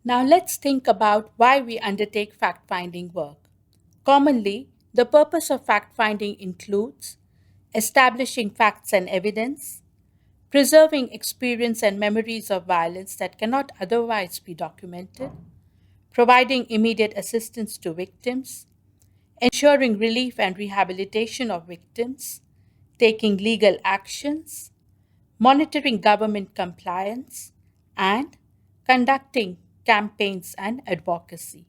Now let's think about why we undertake fact finding work. Commonly, the purpose of fact finding includes establishing facts and evidence, preserving experience and memories of violence that cannot otherwise be documented, providing immediate assistance to victims, ensuring relief and rehabilitation of victims, taking legal actions, monitoring government compliance, and conducting campaigns and advocacy.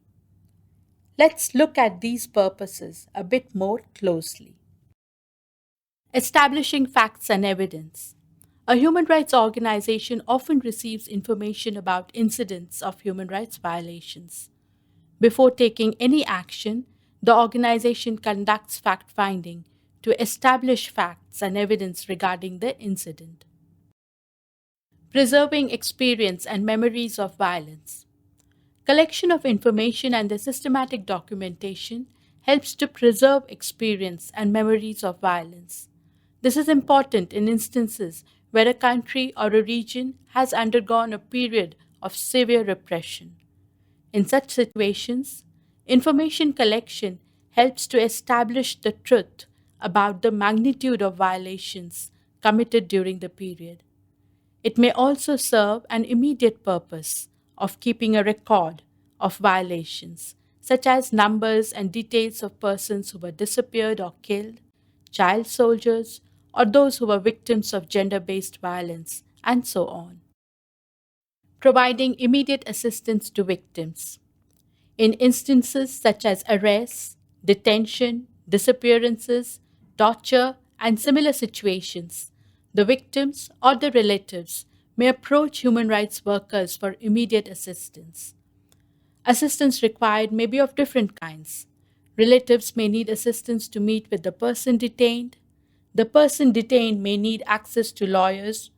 Let's look at these purposes a bit more closely. Establishing facts and evidence. A human rights organization often receives information about incidents of human rights violations. Before taking any action, the organization conducts fact finding to establish facts and evidence regarding the incident. Preserving experience and memories of violence. Collection of information and the systematic documentation helps to preserve experience and memories of violence. This is important in instances where a country or a region has undergone a period of severe repression. In such situations, information collection helps to establish the truth about the magnitude of violations committed during the period. It may also serve an immediate purpose of keeping a record of violations, such as numbers and details of persons who were disappeared or killed, child soldiers, or those who were victims of gender based violence, and so on. Providing immediate assistance to victims. In instances such as arrests, detention, disappearances, torture, and similar situations, the victims or the relatives may approach human rights workers for immediate assistance. Assistance required may be of different kinds. Relatives may need assistance to meet with the person detained. The person detained may need access to lawyers,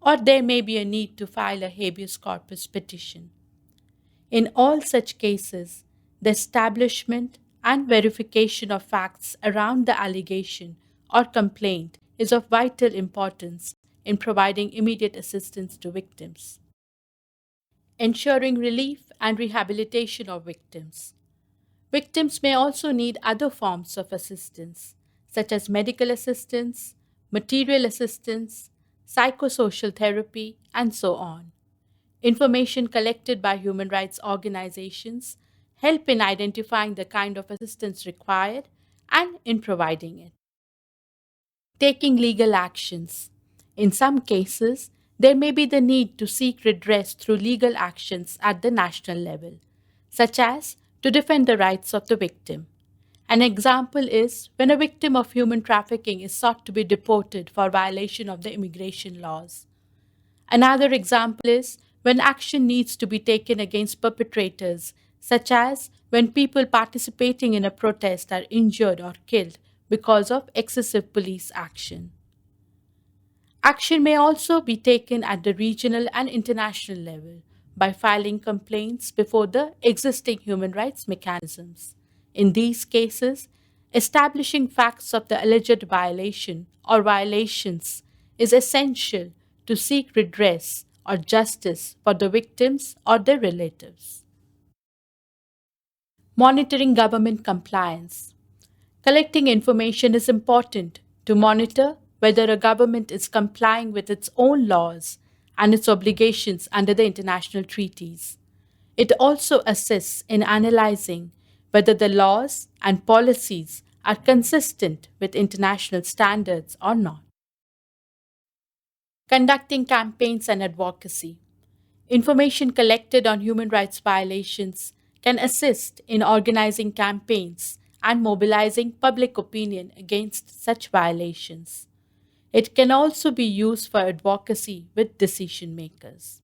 or there may be a need to file a habeas corpus petition. In all such cases, the establishment and verification of facts around the allegation or complaint is of vital importance in providing immediate assistance to victims. Ensuring relief and rehabilitation of victims. Victims may also need other forms of assistance, such as medical assistance, material assistance, psychosocial therapy, and so on. Information collected by human rights organizations help in identifying the kind of assistance required and in providing it. Taking legal actions. In some cases, there may be the need to seek redress through legal actions at the national level, such as to defend the rights of the victim. An example is when a victim of human trafficking is sought to be deported for violation of the immigration laws. Another example is when action needs to be taken against perpetrators, such as when people participating in a protest are injured or killed because of excessive police action. Action may also be taken at the regional and international level by filing complaints before the existing human rights mechanisms. In these cases, establishing facts of the alleged violation or violations is essential to seek redress or justice for the victims or their relatives. Monitoring government compliance. Collecting information is important to monitor whether a government is complying with its own laws and its obligations under the international treaties. It also assists in analyzing whether the laws and policies are consistent with international standards or not. Conducting campaigns and advocacy. Information collected on human rights violations can assist in organizing campaigns and mobilizing public opinion against such violations. It can also be used for advocacy with decision makers.